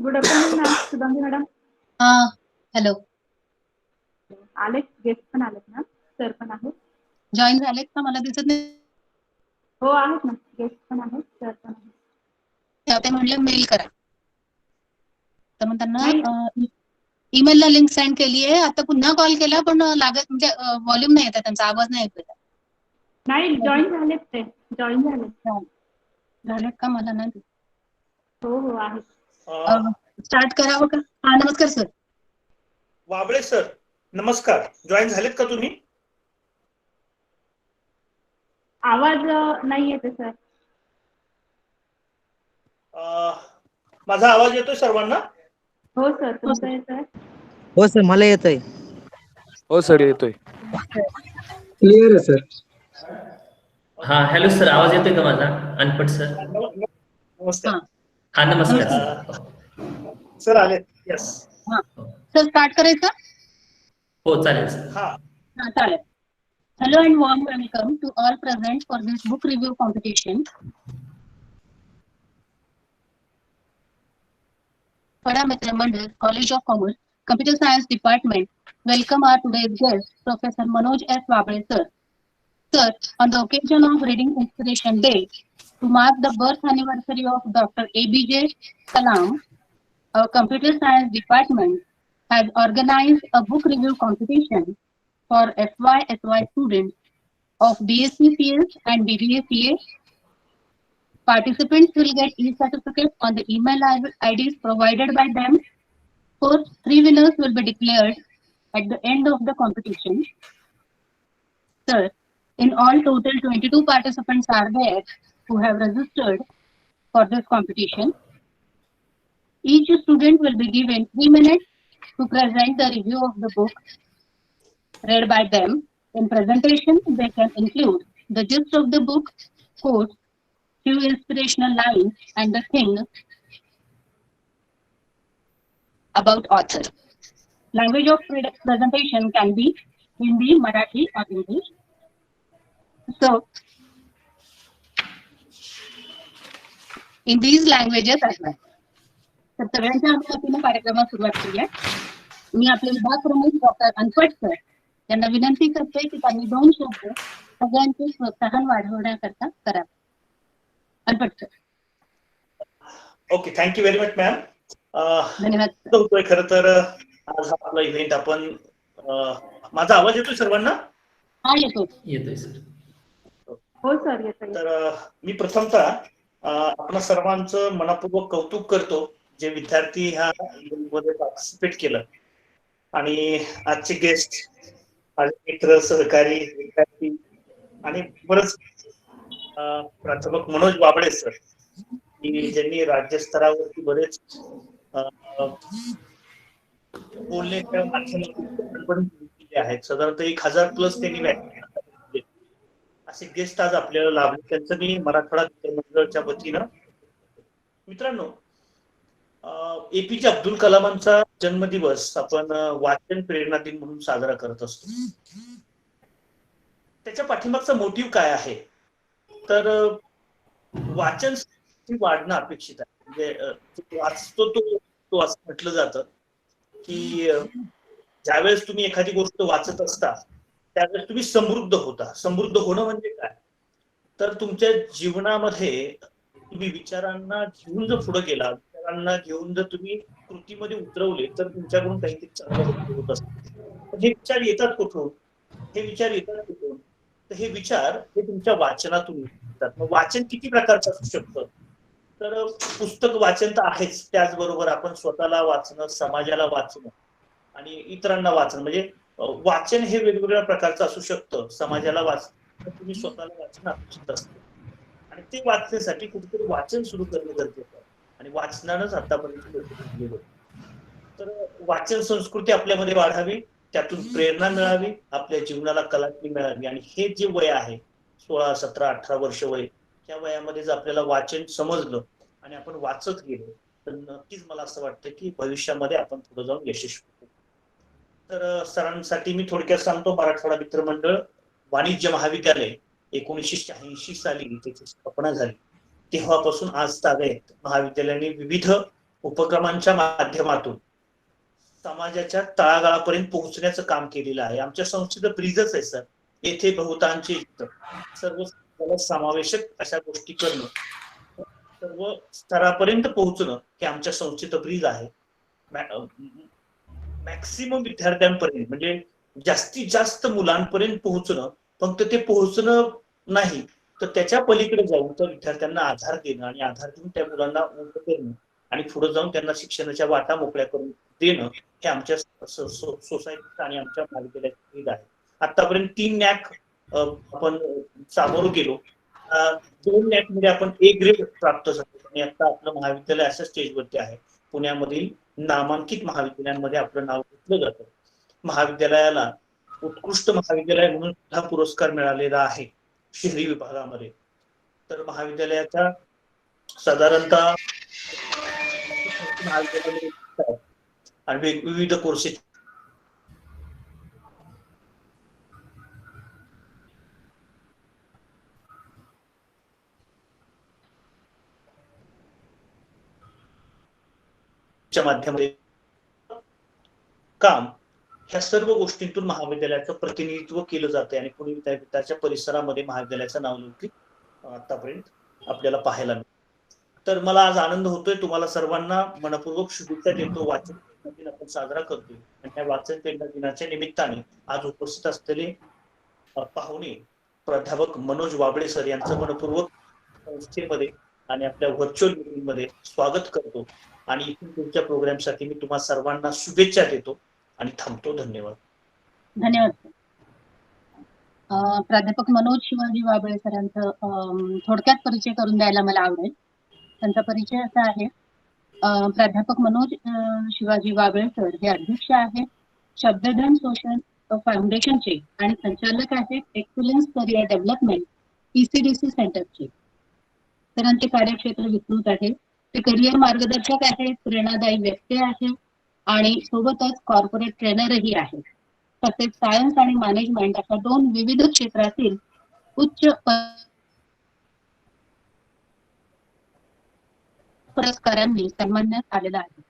Good afternoon ma'am, Shubhangi madam. हा, hello. आलेत guest पण आलेत ना, सर पण आहेत. जॉईन झालेत का? मला दिसत नाही. हो आहेत ना, गेस्ट पण आहेत, सर पण आहेत. ते म्हणले मेल करा, तर मग त्यांना नाही ईमेलला लिंक सेंड केली आहे. आता पुन्हा कॉल केला पण लागत, म्हणजे व्हॉल्यूम नाही येत, त्यांचा आवाज नाही येत. नाही, जॉईन झालेत ते, जॉईन झालेत. झालेत का? मला नाही. हो हो आहेत. स्टार्ट करावं का? हा, नमस्कार सर. वाबळे सर नमस्कार. जॉईन झालेत का तुम्ही? आवाज नाही येते सर. माझा आवाज येतोय सर्वांना? हो सर, तुमचा येतोय? हो सर, मला येतोय. हो सर, येतोय. क्लिअर आहे सर. हा, हॅलो सर, आवाज येतोय का माझा? अनपट सर. नमस्कार. हा, नमस्कार सर. सर आलेत. यस. सर स्टार्ट करायचं? हो चालेल सर. हा, चालेल. Hello and warm welcome to all present for this book review competition. Paramitra Mandal, College of Commerce, Computer Science Department. Welcome our today's guest, Professor Manoj S. Wabre, sir. Sir, on the occasion of Reading Inspiration Day, to mark the birth anniversary of Dr. ABJ Kalam, our Computer Science Department has organized a book review competition for FY students of BSc CS and BBA CA. Participants will get e-certificates on the email IDs provided by them. First, 3 winners will be declared at the end of the competition. Sir, in all total 22 participants are there who have registered for this competition. Each student will be given 3 minutes to present the review of the book read by them. In presentation, they can include the gist of the book, quotes, few inspirational lines, and the thing about author. Language of presentation can be Hindi, Marathi, or English. So, in these languages as well. तर सगळ्यांच्या अनुमतीने कार्यक्रमास सुरुवात केली आहे. मी आपले विभाग प्रमुख doctor Anpat sir यांना विनंती करते की त्यांनी 2 शब्द सगळ्यांचे प्रोत्साहन वाढवण्याकरता करावे. Anpat sir. Okay, thank you very much ma'am. धन्यवाद. होतोय खरं तर आज हा आपला इव्हेंट आपण माझा आवाज येतोय सर्वांना? हा, येतोय सर. हो सर, येतोय. तर मी प्रथमतः आपण सर्वांचं मनपूर्वक कौतुक करतो जे विद्यार्थी ह्या इव्हेंटमध्ये पार्टिसिपेट केलं. आणि आजचे गेस्ट, माझे मित्र, सहकारी, विद्यार्थी आणि बरंच प्राध्यापक मनोज वाबळे सर, की ज्यांनी राज्यस्तरावरती बरेच बोलण्याच्या माध्यमातून केले आहेत. साधारणतः 1000+ त्यांनी व्याख्यान दिले. असे गेस्ट आज आपल्याला लाभले, त्यांचं मी मराठवाडा मित्रमंडळाच्या वतीनं. मित्रांनो, एपीजे अब्दुल कलामांचा जन्मदिवस आपण वाचन प्रेरणा दिन म्हणून साजरा करत असतो. त्याच्या पाठीमागचा मोटिव्ह काय आहे? तर वाचन वाढणं अपेक्षित आहे. म्हणजे वाचतो तो असं म्हटलं जातं की ज्यावेळेस तुम्ही एखादी गोष्ट वाचत असता त्यावेळेस तुम्ही समृद्ध होता. समृद्ध होणं म्हणजे काय? तर तुमच्या जीवनामध्ये तुम्ही विचारांना घेऊन जर पुढे गेला, विचारांना घेऊन जर तुम्ही कृतीमध्ये उतरवले तर तुमच्याकडून काहीतरी चांगलं होत असतं. हे विचार येतात कुठून? तर हे विचार हे तुमच्या वाचनातून येतात. मग वाचन किती प्रकारचं असू शकतं? तर पुस्तक वाचन तर आहेच, त्याचबरोबर आपण स्वतःला वाचणं, समाजाला वाचणं आणि इतरांना वाचणं, म्हणजे वाचन हे वेगवेगळ्या प्रकारचं असू शकतं. समाजाला वाचणं, तुम्ही स्वतःला वाचणं अपेक्षित असतं आणि ते वाचण्यासाठी कुठेतरी वाचन सुरू करणं गरजेचं आहे आणि वाचनानंच आतापर्यंत लोक शिकलेले. तर वाचन संस्कृती आपल्यामध्ये वाढावी, त्यातून प्रेरणा मिळावी, आपल्या जीवनाला कलाटणी मिळावी. आणि हे जे वय आहे 16, 17, 18 वर्ष वय, त्या वयामध्ये जर आपल्याला वाचन समजलं आणि आपण वाचत गेलो तर नक्कीच मला असं वाटतं की भविष्यामध्ये आपण पुढे जाऊन यशस्वी होऊ. तर सरांसाठी मी थोडक्यात सांगतो. मराठवाडा मित्रमंडळ वाणिज्य महाविद्यालय 1986 साली त्याची स्थापना झाली. तेव्हापासून आज तागायत महाविद्यालयाने विविध उपक्रमांच्या माध्यमातून समाजाच्या तळागाळापर्यंत पोहोचण्याचं काम केलेलं आहे. आमच्या संस्थेचं ब्रिजच आहे सर. येथे बहुतांशी सर्व समावेशक अशा गोष्टी करणं, सर्व स्तरापर्यंत पोहोचणं हे आमच्या संस्थेचं ब्रिज आहे. मॅक्सिमम विद्यार्थ्यांपर्यंत म्हणजे जास्तीत जास्त मुलांपर्यंत पोहोचणं, फक्त ते पोहोचणं नाही तर त्याच्या पलीकडे जाऊन तर विद्यार्थ्यांना आधार देणं आणि आधार देऊन त्या मुलांना मोठं करणं आणि पुढे जाऊन त्यांना शिक्षणाच्या वाटा मोकळ्या करून देणं हे आमच्या सोसायटी आणि आमच्या महाविद्यालयाची ब्रिज आहे. आतापर्यंत 3 नॅक आपण सामोरं गेलो. 2 नॅक मध्ये आपण A ग्रेड प्राप्त झालो आणि आता आपलं महाविद्यालय अशा स्टेजवरती आहे. पुण्यामधील नामांकित महाविद्यालयांमध्ये आपलं नाव घेतलं जातं. महाविद्यालयाला उत्कृष्ट महाविद्यालय म्हणून हा पुरस्कार मिळालेला आहे शहरी विभागामध्ये. तर महाविद्यालयाच्या साधारणतः महाविद्यालयामध्ये आणि विविध कोर्सेस माध्यमामध्ये काम ह्या सर्व गोष्टींतून महाविद्यालयाचं प्रतिनिधित्व केलं जाते आणि पुणे विद्यापीठाच्या परिसरामध्ये महाविद्यालयाचं नावलौकिक आतापर्यंत आपल्याला पाहायला मिळतं. तर मला आज आनंद होतोय. तुम्हाला सर्वांना मनपूर्वक शुभेच्छा देतो. वाचन दिन आपण साजरा करतोय आणि त्या वाचन दिनाच्या निमित्ताने आज उपस्थित असलेले पाहुणे प्राध्यापक मनोज वाबळे सर यांचं मनपूर्वक संस्थेमध्ये आणि आपल्या व्हर्च्युअल मीटिंग मध्ये स्वागत करतो आणि इथून तुमच्या प्रोग्रामसाठी मी तुम्हा सर्वांना शुभेच्छा देतो आणि थांबतो. धन्यवाद. धन्यवाद. प्राध्यापक मनोज शिवाजी वाबळे सरांचं थोडक्यात परिचय करून द्यायला मला आवडेल. त्यांचा परिचय असा आहे. प्राध्यापक मनोज शिवाजी वाबळे सर हे अध्यक्ष आहेत शब्दधन सोशल फाउंडेशनचे आणि संचालक आहेत एक्सलन्स करिअर डेव्हलपमेंट ECDC सेंटरचे. सरांचे कार्यक्षेत्र विस्तृत आहे. ते करिअर मार्गदर्शक आहेत, प्रेरणादायी व्यक्ती आहेत आणि सोबतच कॉर्पोरेट ट्रेनरही आहेत. तसेच सायन्स आणि मॅनेजमेंट अशा 2 विविध क्षेत्रातील उच्च पुरस्कारांनी सन्मानण्यात आलेला आहे.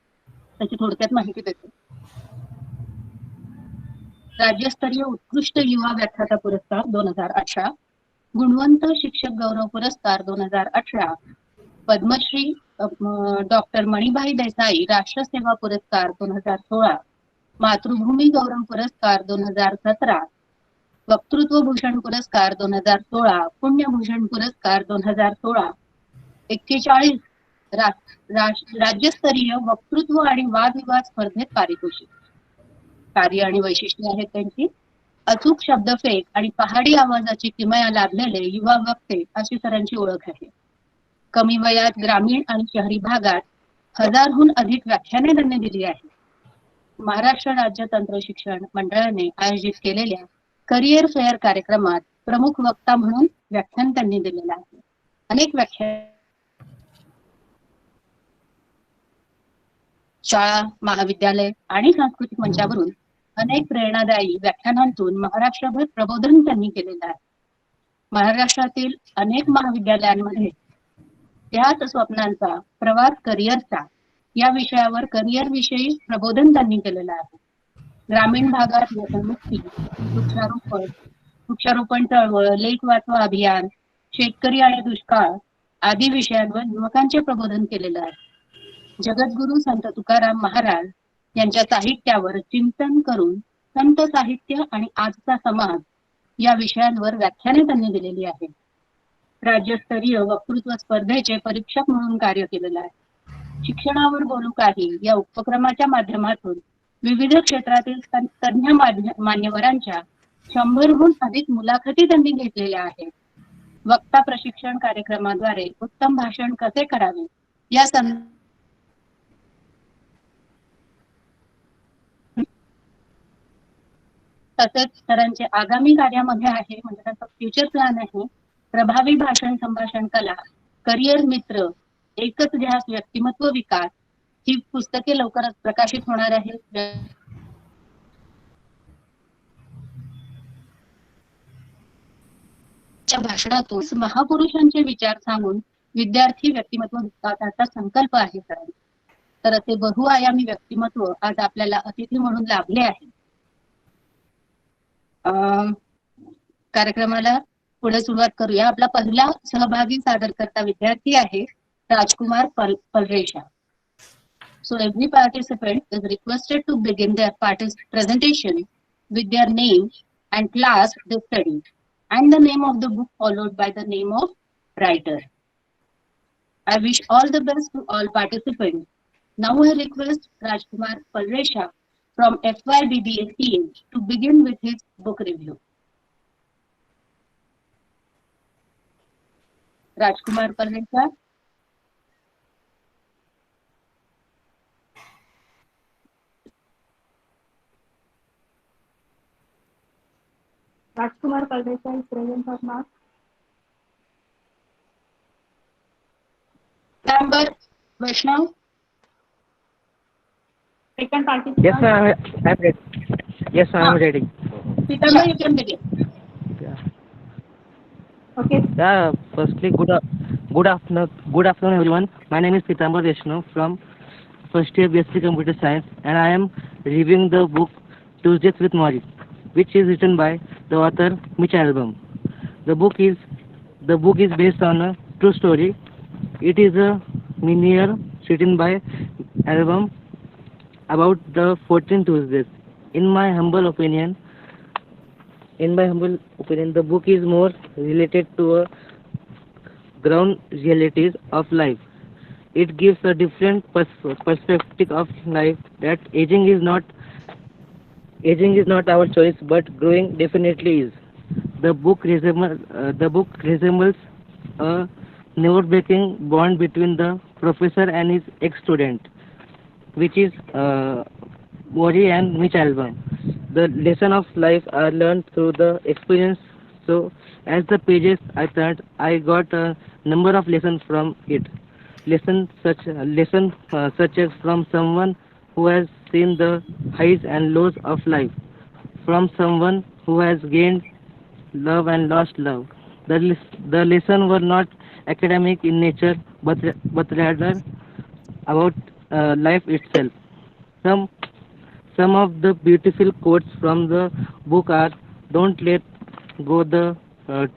त्याची थोडक्यात माहिती देतो. राज्यस्तरीय उत्कृष्ट युवा व्याख्याता पुरस्कार 2018, गुणवंत शिक्षक गौरव पुरस्कार 2018, पद्मश्री डॉक्टर मणिभाई देसाई राष्ट्रसेवा पुरस्कार 2016, मातृभूमी गौरव पुरस्कार 2017, वक्तृत्व भूषण पुरस्कार 2016, पुण्यभूषण पुरस्कार 2016, 41 राज्यस्तरीय वक्तृत्व आणि वादविवाद स्पर्धेत पारितोषिक. कार्य आणि वैशिष्ट्ये आहेत त्यांची. अचूक शब्दफेक आणि पहाडी आवाजाची किमया लाभलेले युवा वक्ते अशी सरांची ओळख आहे. कमी वयात ग्रामीण आणि शहरी भागात 1000हून अधिक व्याख्याने त्यांनी दिली आहेत. महाराष्ट्र राज्य तंत्र शिक्षण मंडळाने आयोजित केलेल्या करिअर फेअर कार्यक्रमात प्रमुख वक्ता म्हणून व्याख्यान त्यांनी दिलेलं आहे. अनेक व्याख्यान शाळा, महाविद्यालय आणि सांस्कृतिक मंचावरून अनेक प्रेरणादायी व्याख्यानांतून महाराष्ट्रभर प्रबोधन त्यांनी केलेलं आहे. महाराष्ट्रातील अनेक महाविद्यालयांमध्ये त्याच स्वप्नांचा प्रवास करिअरचा या विषयावर करिअर विषयी प्रबोधन त्यांनी केलेलं आहे. ग्रामीण भागात व्यसनमुक्ती, वृक्षारोपण चळवळ, लेख वाचवा अभियान, शेतकरी आणि दुष्काळ आदी विषयांवर युवकांचे प्रबोधन केलेलं आहे. जगद्गुरु संत तुकाराम महाराज यांच्या साहित्यावर चिंतन करून संत साहित्य आणि आजचा समाज या विषयांवर व्याख्याने त्यांनी दिलेली आहेत. राज्यस्तरीय वक्तृत्व स्पर्धेचे परीक्षक म्हणून कार्य केलेलं आहे. शिक्षणावर बोलू काही या उपक्रमाच्या माध्यमातून विविध क्षेत्रातील तज्ञ मान्यवरांच्या 100हून अधिक मुलाखती त्यांनी घेतलेल्या आहेत. वक्ता प्रशिक्षण कार्यक्रमाद्वारे उत्तम भाषण कसे करावे या तसेच सरांचे आगामी कार्यामध्ये आहे म्हणजे त्यांचा फ्युचर प्लॅन आहे प्रभावी भाषण संभाषण कला, करिअर मित्र, एकच ध्यास व्यक्तिमत्व विकास ही पुस्तके लवकरच प्रकाशित होणार आहेत. भाषणातून महापुरुषांचे विचार सांगून विद्यार्थी व्यक्तिमत्व विकासाचा संकल्प आहे सरांचा. तर असे बहुआयामी व्यक्तिमत्व आज आपल्याला अतिथी म्हणून लाभले आहे. कार्यक्रमाला पुढे सुरुवात करूया. आपला पहिला सहभागी सादरकर्ता विद्यार्थी आहे राजकुमार पलरेशा. So every participant is requested to begin their presentation with their name and class they study and the name of the book followed by the name of writer. I wish all the best to all participants. Now I request Rajkumar Pallresha from FYBBA to begin with his book review. Rajkumar Pallresha. Rajkumar Pallresha is present or not? Number Vaishnav. Second participant. Yes, sir. I'm ready. Yes, sir. I'm ready. Pitambar, you can begin. Okay. Yeah. Firstly, good afternoon, everyone. My name is Pitambar Vaishnav from first year BSc Computer Science, and I am reviewing the book Tuesdays with Maury, which is written by the author Mitch Albom. The book is based on a true story. It is a miniature written by Albom about the 14 Tuesdays. In my humble opinion, the book is more related to a ground realities of life. It gives a different perspective of life, that aging is not our choice, but growing definitely is. The book resembles a never-breaking bond between the professor and his ex-student, which is Maury and Mitch Albom. The lesson of life are learned through the experience. So, as the pages I turned, I got a number of lessons from it. Lessons such as from someone who has seen the highs and lows of life, from someone who has gained love and lost love. The lessons were not academic in nature, but rather about life itself. Some of the beautiful quotes from the book are: "Don't let go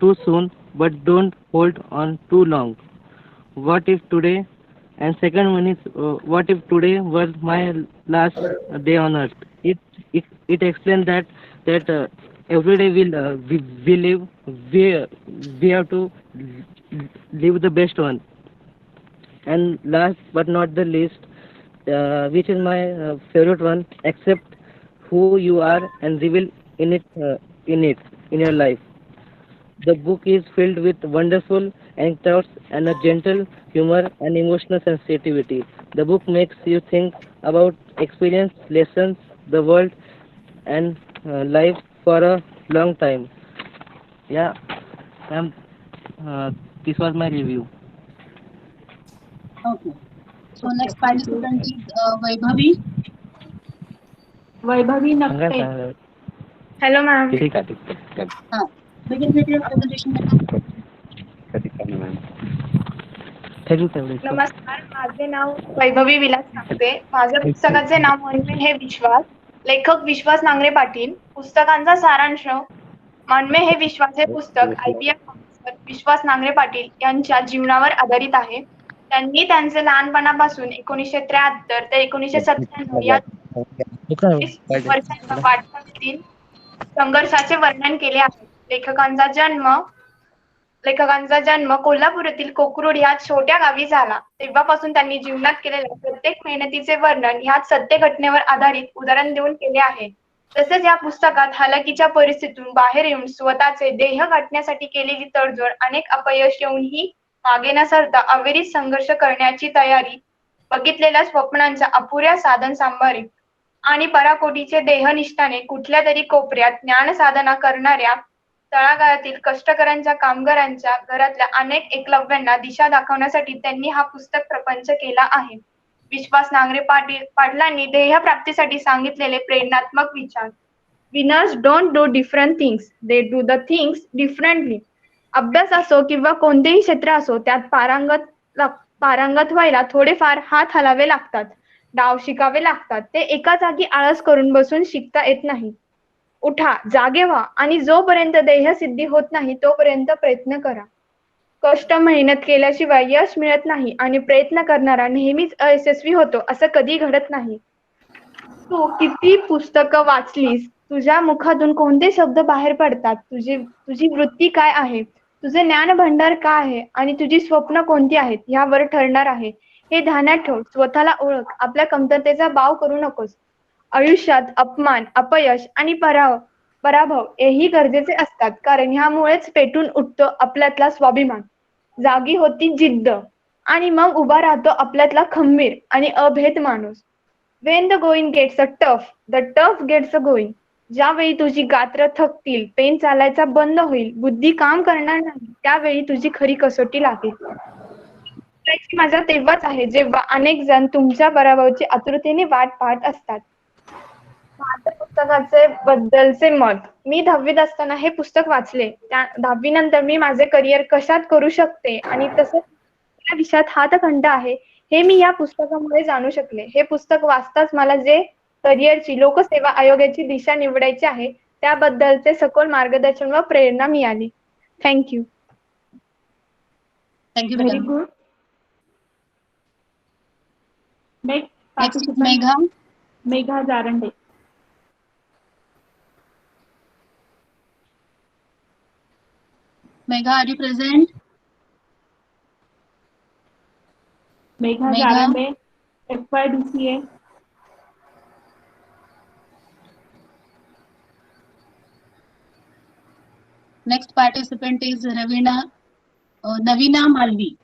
too soon, but don't hold on too long. What if today?" And second one is, "What if today was my last day on earth?" It explains that every day we live, we have to live the best one. And last but not the least, which is my favorite one: accept who you are and reveal in your life. The book is filled with wonderful anecdotes and a gentle humor and emotional sensitivity. The book makes you think about experience, lessons, the world, and life for a long time. Yeah, this was my review. Okay. So next participant is Vaibhavi. Vaibhavi Nakte. Hello, ma'am. Begin with your presentation. नमस्कार, माझे नाव वैभवी विलास नागरे. माझ्या पुस्तकाचे नाव मनमे हे विश्वास. लेखक विश्वास नांगरे पाटील. पुस्तकांचा सारांश: मनमे हे विश्वास हे पुस्तक IPS ऑफिसर विश्वास नांगरे पाटील यांच्या जीवनावर आधारित आहे. त्यांनी त्यांचे लहानपणापासून 1973 ते 1997 या वर्षांच्या वाटचालीतील संघर्षाचे वर्णन केले आहे. लेखकांचा जन्म कोल्हापुरातील कोकरूड ह्या छोट्या गावी झाला. तेव्हापासून त्यांनी जीवनात केलेल्या प्रत्येक मेहनतीचे वर्णन ह्यात सत्य घटनेवर आधारित उदाहरण देऊन केले आहे. तसेच या पुस्तकात हालाकीच्या परिस्थितीतून बाहेर येऊन स्वतःचे ध्येय गाठण्यासाठी केलेली तडजोड, अनेक अपयश येऊनही मागे न सरता अविरत संघर्ष करण्याची तयारी, बघितलेल्या स्वप्नांच्या अपुऱ्या साधन सांभाळी आणि पराकोटीचे देहनिष्ठाने कुठल्या तरी कोपऱ्यात ज्ञान साधना करणाऱ्या तळागाळातील कष्टकऱ्यांच्या, कामगारांच्या घरातल्या अनेक एकलव्यांना दिशा दाखवण्यासाठी त्यांनी हा पुस्तक प्रपंच केला आहे. विश्वास नांगरे पाटलांनी ध्येय प्राप्तीसाठी सांगितलेले प्रेरणात्मक विचार: winners don't do different things, they do the things differently. अभ्यास असो किंवा कोणतेही क्षेत्र असो, त्यात पारंगत व्हायला थोडेफार हात हलावे लागतात. डाव शिकावे लागतात. ते एका जागी आळस करून बसून शिकता येत नाही. उठा, जागे व्हा आणि जोपर्यंत ध्येयसिद्धी होत नाही तोपर्यंत प्रयत्न करा. कष्ट मेहनत केल्याशिवाय यश मिळत नाही आणि प्रयत्न करणारा नेहमीच अयशस्वी होतो असं कधी घडत नाही. तू किती पुस्तकं वाचलीस, तुझ्या मुखातून कोणते शब्द बाहेर पडतात, तुझी वृत्ती काय आहे, तुझे ज्ञानभंडार काय आहे आणि तुझी स्वप्न कोणती आहेत यावर ठरणार आहे. हे ध्यानात ठेव. स्वतःला ओळख. आपल्या कमतरतेचा बाव करू नकोस. आयुष्यात अपमान, अपयश आणि पराभव हेही गरजेचे असतात, कारण ह्यामुळेच पेटून उठतो आपल्यातला स्वाभिमान, जागी होती जिद्द आणि मग उभा राहतो आपल्यातला खंबीर आणि अभेद माणूस. When the going gets a tough, the tough gets a going. ज्यावेळी तुझी गात्र थकतील, पेन चालायचा बंद होईल, बुद्धी काम करणार नाही, त्यावेळी तुझी खरी कसोटी लागेल. त्याची मजा तेव्हाच आहे जेव्हा अनेक जण तुमच्या पराभवाची आतुरतेने वाट पाहत असतात. माझ्या पुस्तकाचे बद्दलचे मत. मी 10वीत असताना हे पुस्तक वाचले. त्या 10वी नंतर मी माझे करिअर कशात करू शकते आणि तसंच या विषयात हातखंड आहे हे मी या पुस्तकामुळे जाणू शकले. हे पुस्तक वाचताच मला जे करिअरची लोकसेवा आयोगाची दिशा निवडायची आहे त्याबद्दलचे सखोल मार्गदर्शन व प्रेरणा मिळाली. Thank you. Thank you, very madam. Good. Next Next is participant Megha. Megha जारंडे. Megha, are you present? Megha Megha. जारंडे, FYDCA. Next participant is Navina Malvi.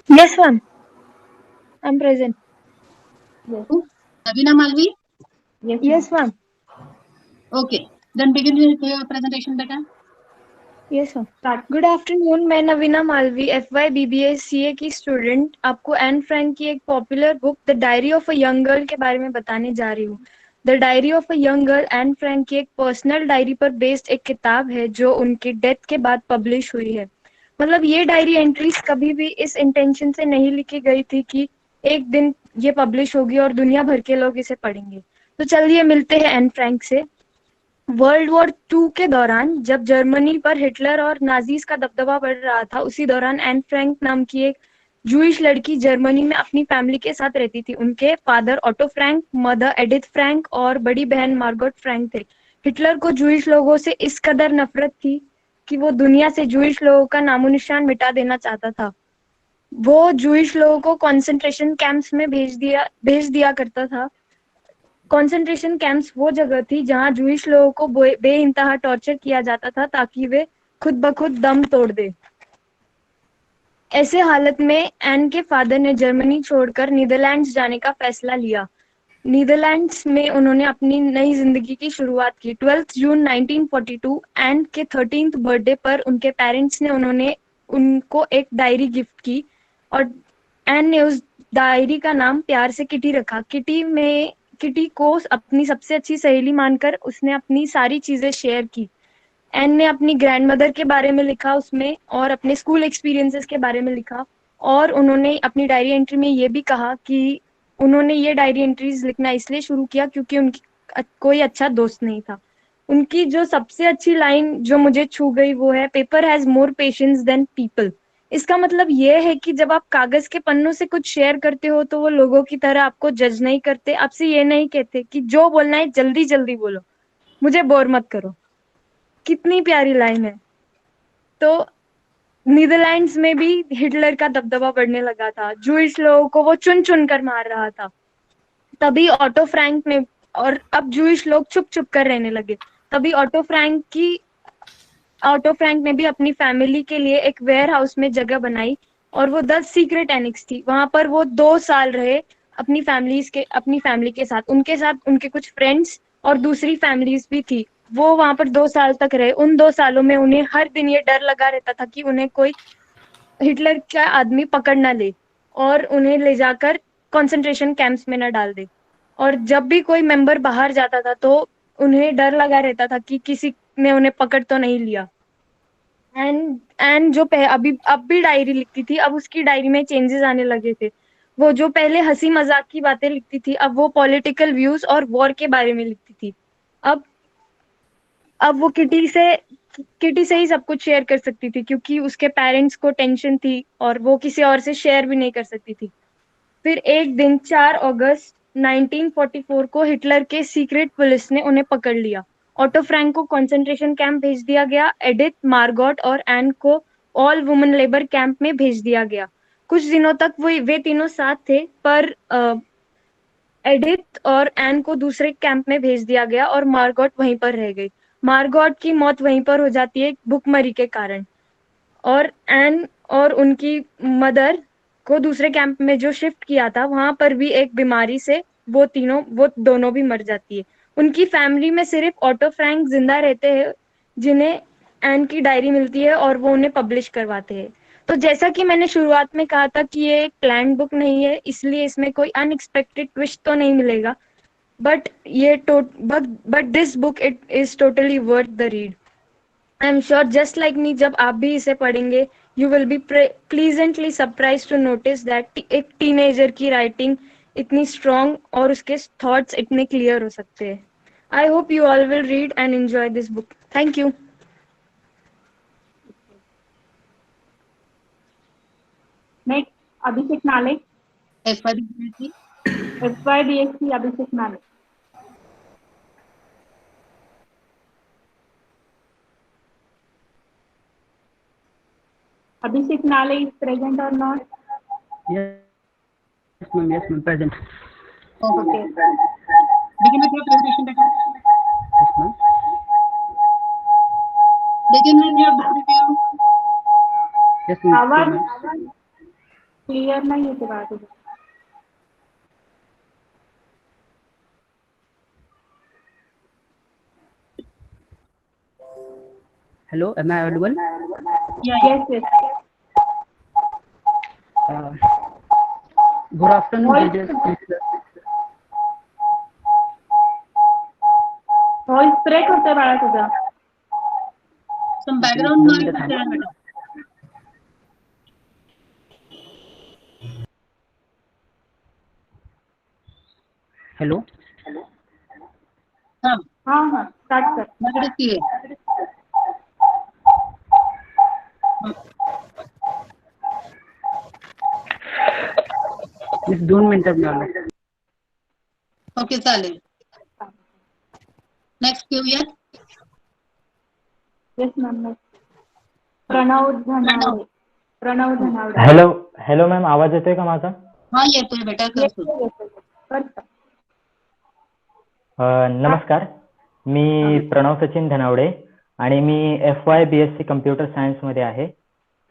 Yes, ma'am. I'm present. Navina Malvi? Yes, ma'am. Okay. Then begin with your presentation, beta. Yes, ma'am. Start. Good afternoon. मैं Naveena Malvi FY BBA CA की student आपको Anne Frank की एक popular book the diary of a young girl के बारे में बताने जा रही हूँ. The diary of a young girl Anne Frank की एक पर्सनल डायरी पर बेस्ड एक किताब है जो उनकी डेथ के बाद पब्लिश हुई है. मतलब ये डायरी एंट्रीज कभी भी इस इंटेंशन से नहीं लिखी गई थी कि एक दिन ये पब्लिश होगी और दुनिया भर के लोग इसे पढ़ेंगे. तो चलिए मिलते हैं एन फ्रैंक से. वर्ल्ड वॉर 2 के दौरान जब जर्मनी पर हिटलर और नाजीज का दबदबा बढ़ रहा था, उसी दौरान एन फ्रैंक नाम की एक जूइश लड़की जर्मनी में अपनी फैमिली के साथ रहती थी. उनके father auto Frank, mother Edith Frank और बड़ी बहन मार्गोट फ्रैंक थे. हिटलर को जूइश लोगों से इस कदर नफरत थी कि वो दुनिया से जूइश लोगों का नामो निशान मिटा देना चाहता था. वो जूइश लोगों को कॉन्सेंट्रेशन कैंप्स में भेज दिया करता था. कॉन्सेंट्रेशन कैंप्स वो जगह थी जहां जूइश लोगों को बेइंतहा टॉर्चर किया जाता था ताकि वे खुद ब खुद दम तोड़ दे. ऐसे हालत में एन के फादर ने जर्मनी छोड़कर नीदरलैंड्स जाने का फैसला लिया. नीदरलैंड्स में उन्होंने अपनी नई जिंदगी की शुरुआत की. 12 जून 1942 एन के 13th बर्थडे पर उनके पेरेंट्स ने उनको एक डायरी गिफ्ट की और एन ने उस डायरी का नाम प्यार से किटी रखा. किटी को अपनी सबसे अच्छी सहेली मानकर उसने अपनी सारी चीजें शेयर की. एन ने अपनी ग्रैंडमदर के बारे में लिखा उसमें और अपने स्कूल एक्सपीरियंसेस के बारे में लिखा. और उन्होंने अपनी डायरी एंट्री में ये भी कहा कि उन्होंने ये डायरी एंट्रीज लिखना इसलिए शुरू किया क्योंकि उनकी कोई अच्छा दोस्त नहीं था. उनकी जो सबसे अच्छी लाइन जो मुझे छू गई वो है, paper has more patience than people. इसका मतलब ये है कि जब आप कागज के पन्नों से कुछ शेयर करते हो तो वो लोगों की तरह आपको जज नहीं करते, आपसे ये नहीं कहते कि जो बोलना है जल्दी जल्दी बोलो, मुझे बोर मत करो. कितनी प्यारी लाइन है. तो नीदरलैंड्स में भी हिटलर का दबदबा बढ़ने लगा था. जूइश लोगों को वो चुन चुन कर मार रहा था. तभी ऑटो फ्रैंक ने, और अब जूइश लोग चुप चुप कर रहने लगे, तभी ऑटो फ्रैंक ने भी अपनी फैमिली के लिए एक वेयर हाउस में जगह बनाई और वो 10 सीक्रेट एनेक्स थी. वहां पर वो 2 साल रहे अपनी फैमिली के साथ. उनके साथ उनके कुछ फ्रेंड्स और दूसरी फैमिलीज भी थी. वो वहां पर 2 साल तक रहे. उन 2 सालों में उन्हें हर दिन ये डर लगा रहता था कि उन्हें कोई हिटलर का आदमी पकड़ ना ले और उन्हें ले जाकर कंसंट्रेशन कैंप्स में न डाल दे. और जब भी कोई मेंबर बाहर जाता था तो उन्हें डर लगा रहता था कि किसी ने उन्हें पकड़ तो नहीं लिया. एंड जो अब भी डायरी लिखती थी, अब उसकी डायरी में चेंजेस आने लगे थे. वो जो पहले हंसी मजाक की बातें लिखती थी, अब वो पॉलिटिकल व्यूज और वॉर के बारे में लिखती थी। अब वो किटी से ही सब कुछ शेयर कर सकती थी, क्योंकि उसके पेरेंट्स को टेंशन थी और वो किसी और से शेयर भी नहीं कर सकती थी। फिर एक दिन 4 अगस्त 1944 को हिटलर के सीक्रेट पुलिस ने उन्हें पकड़ लिया। ऑटो फ्रैंक को कंसंट्रेशन कैंप भेज दिया गया। एडिथ, मार्गोट और एन को ऑल वुमेन लेबर कैंप में भेज दिया गया। कुछ दिनों तक वे तीनों साथ थे, पर एडिथ और एन को दूसरे कैंप में भेज दिया गया और मार्गोट वहीं पर रह गई। मार्गोट की मौत वहीं पर हो जाती है भुखमरी के कारण, और एन और उनकी मदर को दूसरे कैंप में जो शिफ्ट किया था वहां पर भी एक बीमारी से वो दोनों भी मर जाती है। उनकी फैमिली में सिर्फ ऑटो फ्रैंक जिंदा रहते हैं, जिन्हें एन की डायरी मिलती है और वो उन्हें पब्लिश करवाते हैं। तो जैसा कि मैंने शुरुआत में कहा था कि ये एक प्लान बुक नहीं है, इसलिए इसमें कोई अनएक्सपेक्टेड ट्विस्ट तो नहीं मिलेगा, but but this book it is totally worth the read. I am sure just like me, जब आप भी इसे पढ़ेंगे you will be pleasantly surprise to notice that एक टीनेजर की राइटिंग इतनी स्ट्रॉन्ग और उसके थॉट्स इतने क्लियर हो सकते हैं। I hope you all will read and enjoy this book. Thank you. Next Abhishek Nale, FYBSc. FYBSc अभिषेक नाले. Abhishek Nale is present or not? Yes, ma'am. Yes, ma'am. Present. Okay. Begin with your presentation, beta. Yes, ma'am. Begin with your book review. Yes, ma'am. आवाज clear नहीं है बात है. Hello, am I audible? Yes, yes. Good afternoon, judges. Voice break होते बाळा तुझा. Some background noise is there, beta. Hello. हाँ, हाँ स्टार्ट कर. मगर clear. Please 2 मिनिटं झालं. Okay, चालेल. Next घेऊया. Yes ma'am. Pranav Dhanawade. Pranav Dhanawade. Hello ma'am, आवाज येतोय का माझा? हाँ, येतोय बेटा, कर सुरू. नमस्कार, मी प्रणव सचिन धनावडे आणि मी FYBSc कम्प्युटर सायन्स मध्ये आहे.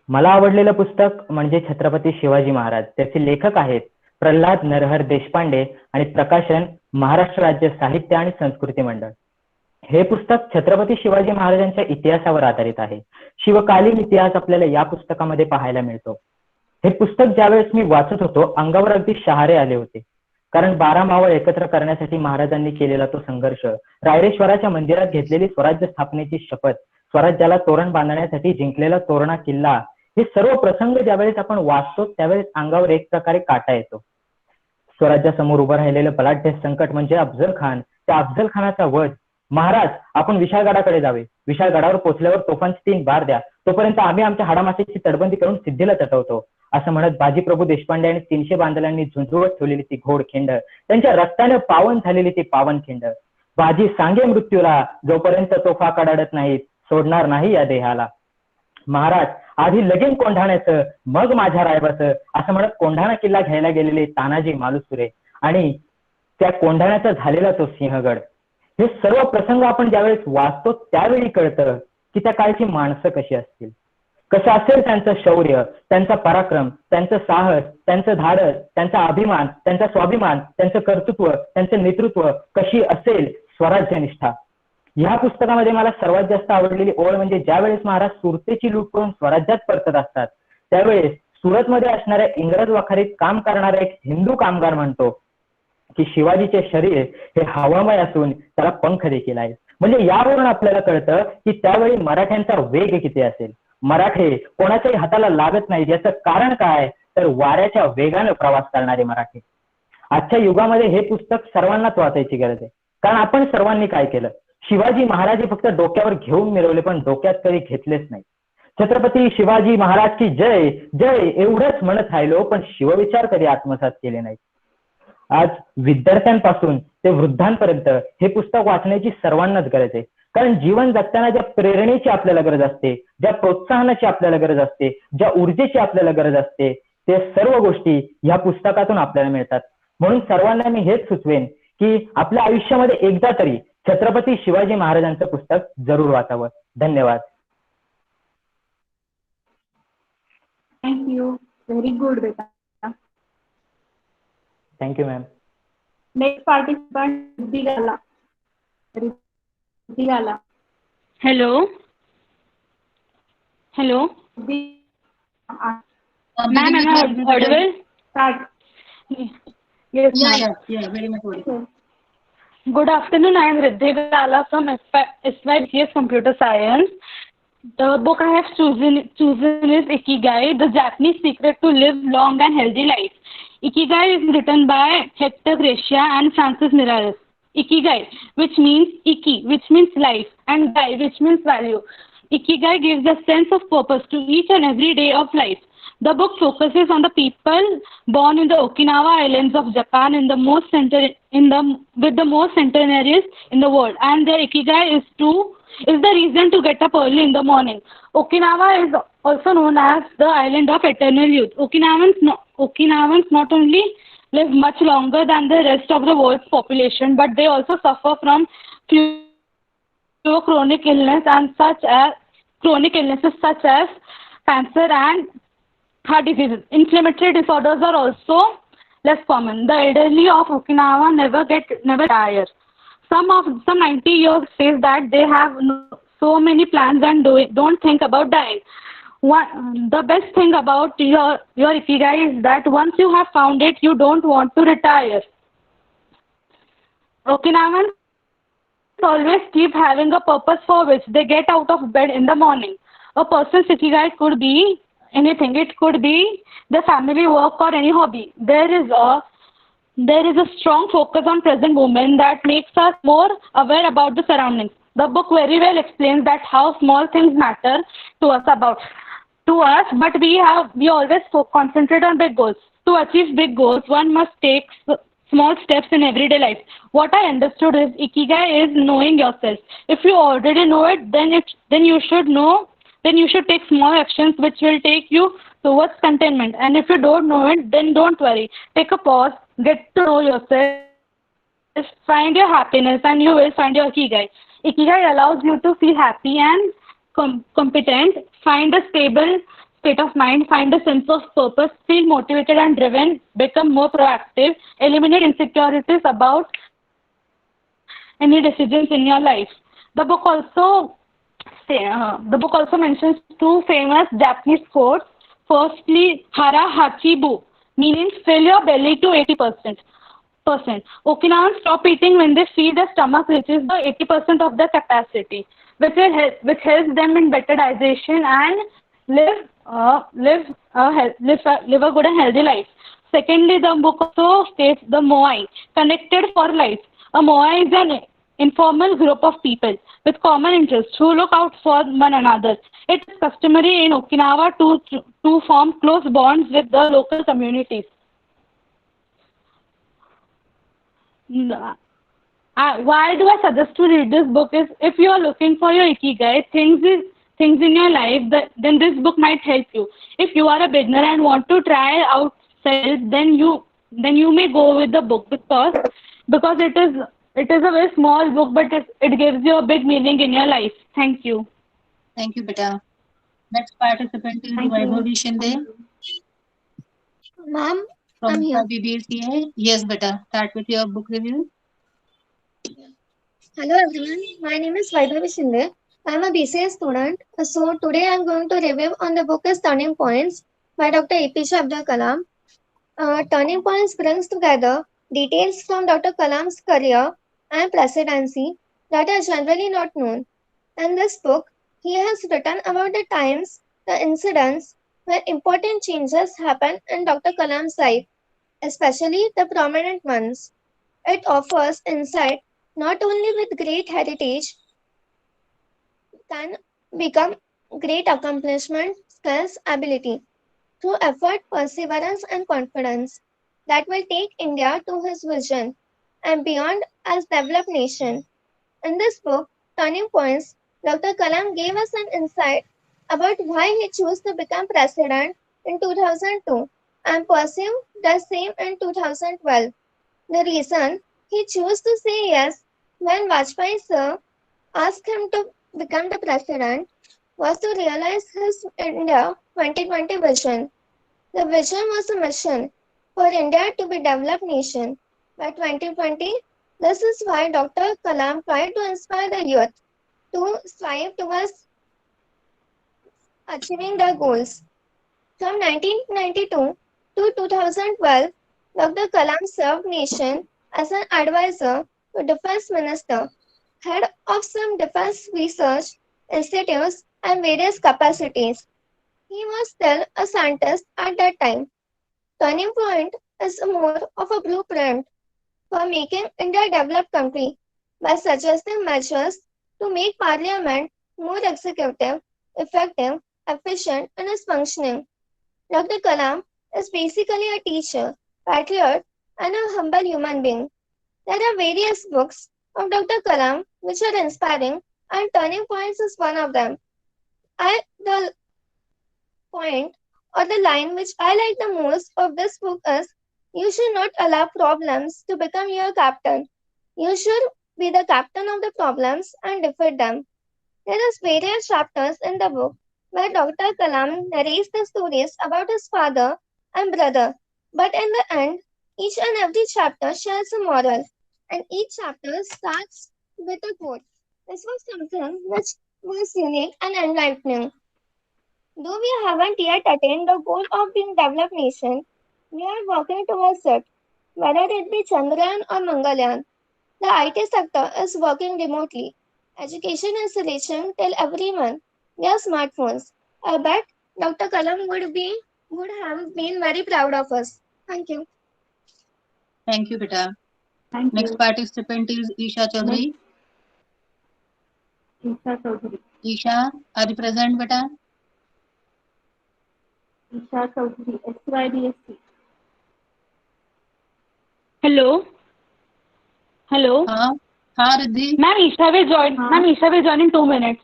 मला आवडलेलं पुस्तक म्हणजे छत्रपती शिवाजी महाराज. त्याचे लेखक आहेत प्रल्हाद नरहर देशपांडे आणि प्रकाशन महाराष्ट्र राज्य साहित्य आणि संस्कृती मंडळ. हे पुस्तक छत्रपती शिवाजी महाराजांच्या इतिहासावर आधारित आहे. शिवकालीन इतिहास आपल्याला या पुस्तकामध्ये पाहायला मिळतो. हे पुस्तक ज्यावेळेस मी वाचत होतो अंगावर अगदी शहारे आले होते, कारण 12 मावळ एकत्र करण्यासाठी महाराजांनी केलेला तो संघर्ष, रायरेश्वराच्या मंदिरात घेतलेली स्वराज्य स्थापनेची शपथ, स्वराज्याला तोरण बांधण्यासाठी जिंकलेला तोरणा किल्ला, हे सर्व प्रसंग ज्यावेळेस आपण वाचतो त्यावेळेस अंगावर एक प्रकारे काटा येतो. स्वराज्यासमोर उभं राहिलेलं बलाढ्य संकट म्हणजे अफजल खान. त्या अफजल खानाचा वध. महाराज, आपण विशाळगडाकडे जावे. विशाळगडावर पोहोचल्यावर तोफांचे 3 बार द्या, तोपर्यंत आम्ही आमच्या हाडामाशीची तडबंदी करून सिद्धीला चटवतो. असं म्हणत बाजीप्रभू देशपांडे आणि 300 बांधलांनी झुंजवत ठेवलेली ती घोडखिंड, त्यांच्या रक्ताने पावन झालेली ती पावनखिंड. बाजी सांगे मृत्यूला, जोपर्यंत तोफा कडाडत नाहीत, सोडणार नाही या देहाला. महाराज, आधी लगीन कोंढाण्याचं, मग माझ्या रायबाचं, असं म्हणत कोंढाणा किल्ला घ्यायला गेलेले तानाजी मालुसरे आणि त्या कोंढाण्याचा झालेला तो सिंहगड. हे सर्व प्रसंग आपण ज्यावेळेस वाचतो त्यावेळी कळतं की त्या काळची माणसं कशी असतील, कसं असेल त्यांचं शौर्य, त्यांचा पराक्रम, त्यांचं साहस, त्यांचं धाडस, त्यांचा अभिमान, त्यांचा स्वाभिमान, त्यांचं कर्तृत्व, त्यांचं नेतृत्व, कशी असेल स्वराज्यनिष्ठा. ह्या पुस्तकामध्ये मला सर्वात जास्त आवडलेली ओळ म्हणजे ज्यावेळेस महाराज सुरतेची लूट करून स्वराज्यात परतत असतात त्यावेळेस सुरतमध्ये असणाऱ्या इंग्रज वखारीत काम करणारा एक हिंदू कामगार म्हणतो की शिवाजीचे शरीर हे हवामय असून त्याला पंख देखील आहेत. म्हणजे यावरून आपल्याला कळतं की त्यावेळी मराठ्यांचा वेग किती असेल. मराठे कोणाच्याही हाताला लागत नाहीत. याचं कारण काय तर वाऱ्याच्या वेगानं प्रवास करणारे मराठी. आजच्या युगामध्ये हे पुस्तक सर्वांनाच वाचायची गरज आहे. कारण आपण सर्वांनी काय केलं, शिवाजी महाराज हे फक्त डोक्यावर घेऊन मिरवले पण डोक्यात कधी घेतलेच नाही. छत्रपती शिवाजी महाराज की जय जय एवढंच म्हणत राहिलो पण शिवविचार कधी आत्मसात केले नाही. आज विद्यार्थ्यांपासून ते वृद्धांपर्यंत हे पुस्तक वाचण्याची सर्वांनाच गरज आहे. कारण जीवन जगताना ज्या प्रेरणेची आपल्याला गरज असते, ज्या प्रोत्साहनाची आपल्याला गरज असते, ज्या ऊर्जेची आपल्याला गरज असते, ते सर्व गोष्टी ह्या पुस्तकातून आपल्याला मिळतात. म्हणून सर्वांना मी हेच सुचवेन की आपल्या आयुष्यामध्ये एकदा तरी छत्रपती शिवाजी महाराजांचं पुस्तक जरूर वाचावं. धन्यवाद. थँक्यू. व्हेरी गुड बेटा. Thank you ma'am. Next participant Digala. Digala. Hello. Hello. Ma'am, am I audible? Start. Yes, Yeah, ma'am. yeah, very much audible. Good afternoon. I am Riddhi Gala from SYBS Computer Science. The book I have chosen is Ikigai, The Japanese Secret to Live Long and Healthy Life. Ikigai is written by Hector Gracia and Francis Miralles. Ikigai, which means Iki, which means life, and Gai, which means value. Ikigai gives a sense of purpose to each and every day of life. The book focuses on the people born in the Okinawa Islands of Japan with the most centenaries in the world, and their Ikigai is the reason to get up early in the morning. Okinawa is also known as the island of eternal youth. Okinawans not only live much longer than the rest of the world's population, but they also suffer from few chronic illnesses such as cancer and heart diseases. Inflammatory disorders are also less common. The elderly of Okinawa never tire. Some 90-year-olds say that they have so many plans and don't think about dying. The best thing about your Ikigai is that once you have found it, you don't want to retire. Okinawans always keep having a purpose for which they get out of bed in the morning. A person's Ikigai could be anything. It could be the family, work, or any hobby. There is a strong focus on present moment that makes us more aware about the surroundings. The book very well explains that how small things matter to us, but we always concentrate on big goals. To achieve big goals, one must take small steps in everyday life. What I understood is Ikigai is knowing yourself. If you already know it, then you should take small actions which will take you towards contentment. And if you don't know it, then don't worry. Take a pause, get to know yourself, find your happiness, and you will find your Ikigai. Ikigai allows you to feel happy and competent, find a stable state of mind, find a sense of purpose, feel motivated and driven, become more proactive, eliminate insecurities about any decisions in your life. The book also mentions two famous Japanese quotes. Firstly, hara hachibu, meaning fill your belly to 80%. Okinawans stop eating when they feel their stomach reaches the 80% of their capacity, which helps them in better digestion and live a good and healthy life. Secondly, the book also states the Moai, connected for life. A Moai is an informal group of people with common interests who look out for one another. It is customary in Okinawa to form close bonds with the local communities. Why do I suggest to read this book is if you are looking for your Ikigai, things in your life, then this book might help you. If you are a beginner and want to try out self, then you may go with the book because it is a very small book, but it gives you a big meaning in your life. Thank you. Thank you, beta. Next participant is Vaibhavi Shinde Ma'am, from I'm here. BBCA. Yes, beta. Start with your book review. Hello everyone, my name is Vaibhavi Shinde. I am a BCA student. So today I am going to review on the book is Turning Points by Dr. APJ Abdul Kalam. Turning Points brings together details from Dr. Kalam's career and presidency that are generally not known. In this book, he has written about the times, the incidents, where important changes happen in Dr. Kalam's life, especially the prominent ones. It offers insight not only with great heritage can become great accomplishment, skills, ability through effort, perseverance, and confidence that will take India to his vision and beyond as developed nation. In this book, Turning Points, Dr. Kalam gave us an insight about why he chose to become president in 2002 and pursue the same in 2012. The reason he chose to say yes when Vajpayee sir asked him to become the president was to realize his India 2020 vision. The vision was a mission for India to be a developed nation by 2020. This is why Dr. Kalam tried to inspire the youth to strive towards achieving their goals. From 1992 to 2012, Dr. Kalam served nation as an advisor to Defense Minister, head of some defense research institutes and various capacities. He was still a scientist at that time. Turning Point is more of a blueprint for making India a developed country by suggesting measures to make Parliament more executive, effective, efficient in its functioning. Dr. Kalam is basically a teacher, patriot, and a humble human being. There are various books of Dr. Kalam which are inspiring, and Turning Points is one of them. The point or the line which I like the most of this book is, you should not allow problems to become your captain. You should be the captain of the problems and defeat them. There is various chapters in the book where Dr. Kalam narrates the stories about his father and brother. But in the end, each and every chapter shares a moral, and each chapter starts with a quote. This was something which was unique and enlightening. Though we haven't yet attained the goal of being a developed nation, we are working towards it. Whether it be Chandrayaan or Mangalyaan, the IT sector is working remotely. Education is reaching till everyone via smartphones. I bet Dr. Kalam would have been very proud of us. Thank you. Thank you, beta. Thank Next you. participant is Isha Chaudhary. Isha Chaudhary. Isha, are you present, beta? Isha Chaudhary, SYDSC. Hello. Hello. हाँ, Riddhi. Ma'am, Isha will join. हाँ. Ma'am, Isha will join in 2 minutes.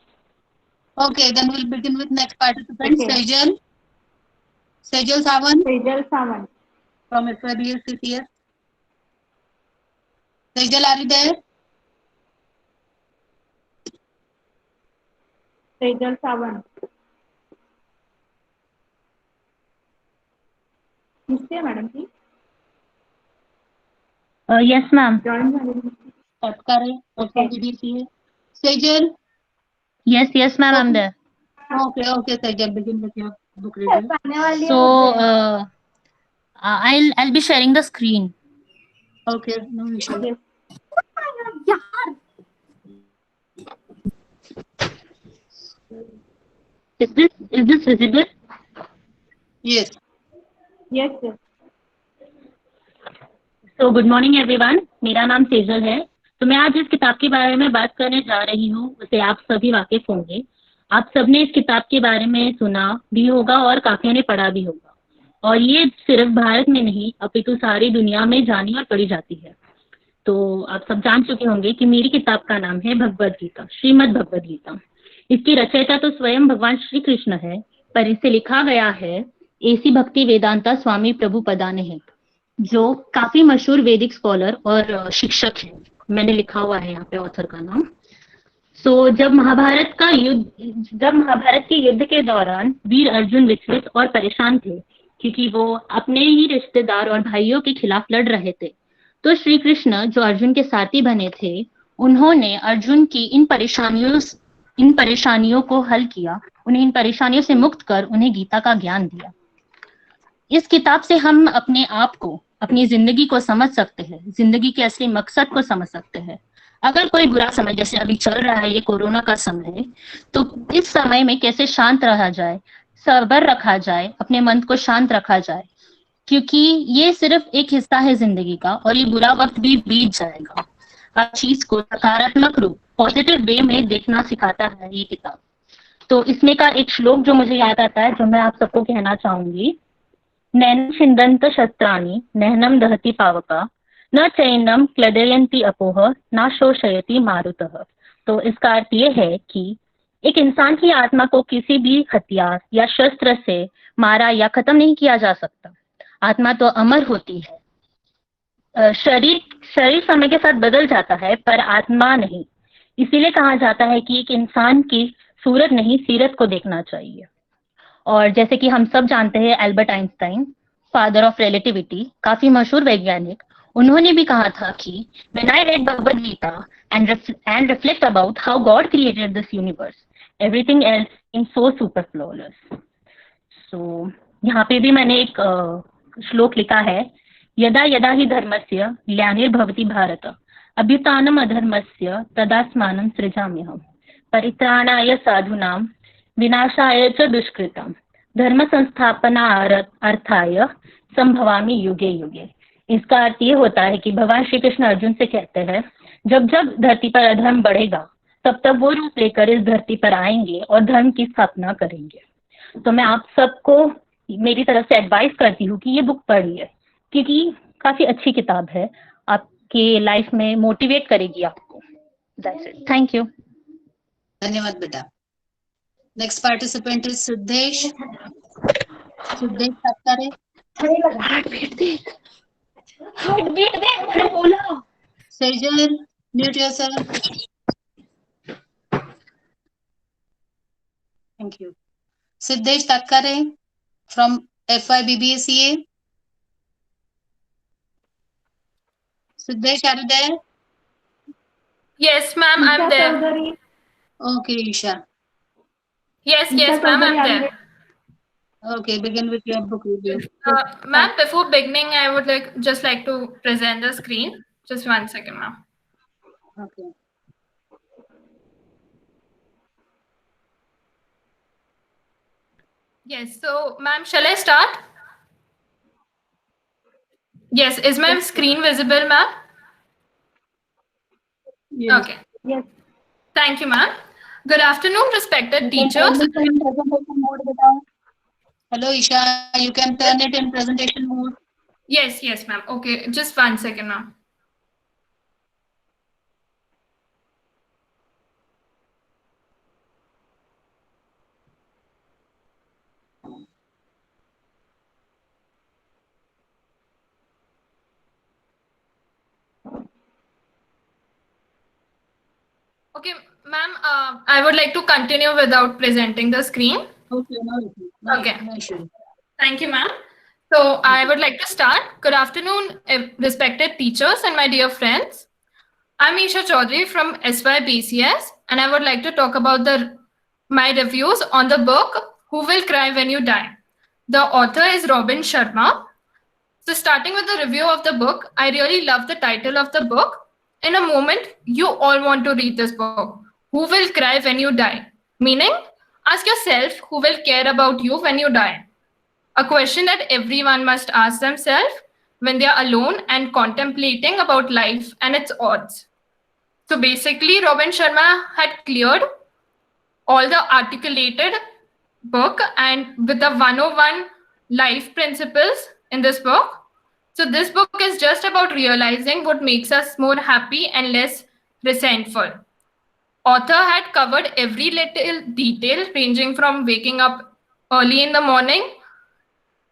Okay, then we'll begin with next participant, Okay. Sejal. Sejal Sawant Sejal Sawant. from SYDSCCS. Sejal, are you there? Sejal Sawant. दिसते madam ती Yes, ma'am. Join झालेली Tatkare, Okay. SYDSCS. Sejal. Yes, ma'am, I'm there. Okay, Sejal, begin with your book review. So, I'll be sharing the screen. Okay, no issue. Yes. Is this visible? Yes. Yes, yes. So, good morning everyone. मेरा नाम सेजल है. तो मैं आज जिस किताब के बारे में बात करने जा रही हूँ उसे आप सभी वाकिफ होंगे. आप सबने इस किताब के बारे में सुना भी होगा और काफियों ने पढ़ा भी होगा. और ये सिर्फ भारत में नहीं अपितु सारी दुनिया में जानी और पढ़ी जाती है. तो आप सब जान चुके होंगे कि मेरी किताब का नाम है भगवद गीता, श्रीमद् भगवद गीता. इसकी रचयिता तो स्वयं भगवान श्री कृष्ण है, पर इसे लिखा गया है एसी भक्ति वेदांता स्वामी प्रभुपदा ने, जो काफी मशहूर वैदिक स्कॉलर और शिक्षक हैं. मैंने लिखा हुआ है यहाँ पे ऑथर का नाम. जब महाभारत के युद्ध के दौरान वीर अर्जुन विचलित और परेशान थे क्योंकि वो अपने ही रिश्तेदार और भाइयों के खिलाफ लड़ रहे थे, तो श्री कृष्ण जो अर्जुन के साथी बने थे, उन्होंने अर्जुन की इन परेशानियों को हल किया, उन्हें इन परेशानियों से मुक्त कर उन्हें गीता का ज्ञान दिया. इस किताब से हम अपने आप को, अपनी जिंदगी को समझ सकते हैं, जिंदगी के असली मकसद को समझ सकते हैं. अगर कोई बुरा समय जैसे अभी चल रहा है, ये कोरोना का समय है, तो इस समय में कैसे शांत रहा जाए, सबर रखा जाए, अपने मन को शांत रखा जाए, क्योंकि ये सिर्फ एक हिस्सा है जिंदगी का और ये बुरा वक्त भी बीत जाएगा। हर चीज को सकारात्मक रूप, पॉजिटिव वे में देखना सिखाता है ये किताब। तो इसमें का एक श्लोक जो मुझे याद आता है, जो मैं आप सबको कहना चाहूंगी, नैनं छिन्दन्त शस्त्राणि नैनं दहति पावका न चैनम क्लेदयन्ति अपोह न शोषयति मारुतः। तो इसका अर्थ ये है कि एक इंसान की आत्मा को किसी भी हथियार या शस्त्र से मारा या खत्म नहीं किया जा सकता। आत्मा तो अमर होती है। शरीर समय के साथ बदल जाता है, पर आत्मा नहीं। इसीलिए कहा जाता है कि एक इंसान की सूरत नहीं, सीरत को देखना चाहिए। और जैसे कि हम सब जानते हैं, Albert Einstein, father of relativity, काफी मशहूर वैज्ञानिक, उन्होंने भी कहा था कि when I read Bhagavad Gita and reflect about how God created this universe, everything else seems so super flawless. So यहाँ पे भी मैंने एक श्लोक लिखा है, यदा यदा हि धर्मस्य ग्लानिर्भवति भारत अभ्युत्थानम् अधर्मस्य तदास्मानं सृजाम्यहम् परित्राणाय साधूनां विनाशाय च दुष्कृतम् धर्म संस्थापनार्थाय संभवामि युगे युगे। इसका अर्थ ये होता है कि भगवान श्री कृष्ण अर्जुन से कहते हैं, जब जब धरती पर अधर्म बढ़ेगा तब तब वो रूप लेकर इस धरती पर आएंगे और धर्म की स्थापना करेंगे। तो मैं आप सबको मेरी तरफ से एडवाइस करती हूँ कि ये बुक पढ़िए, क्योंकि काफी अच्छी किताब है, आपके लाइफ में मोटिवेट करेगी आपको। That's it, thank you. धन्यवाद बेटा। Next participant is Siddhesh. Siddhesh Sattare. Sejal, mute yourself. Thank you. Siddhesh Tatkare from FYBBACA. Siddesh, are you there? Yes, ma'am, I'm there. Okay, Isha. Yes, ma'am, I'm there. Okay, begin with your book review. Ma'am, before beginning, I would just like to present the screen. Just 1 second, ma'am. Okay. Yes, so ma'am, shall I start? Yes, is my screen visible, ma'am? Yes. Okay. Yes. Thank you, ma'am. Good afternoon, respected teachers. Hello, Isha. You can turn it in presentation mode. Yes, ma'am. Okay, just 1 second, ma'am. Okay, ma'am, I would like to continue without presenting the screen. Okay, Okay. Thank you, ma'am. So I would like to start. Good afternoon, respected teachers and my dear friends. I'm Isha Chaudhary from SYBCS, and I would like to talk about my reviews on the book Who Will Cry When You Die. The author is Robin Sharma. So starting with the review of the book, I really love the title of the book. In a moment, you all want to read this book. Who will cry when you die? Meaning, ask yourself who will care about you when you die. A question that everyone must ask themselves when they are alone and contemplating about life and its odds. So basically, Robin Sharma had cleared all the articulated book and with the 101 life principles in this book. So this book is just about realizing what makes us more happy and less resentful. Author had covered every little detail, ranging from waking up early in the morning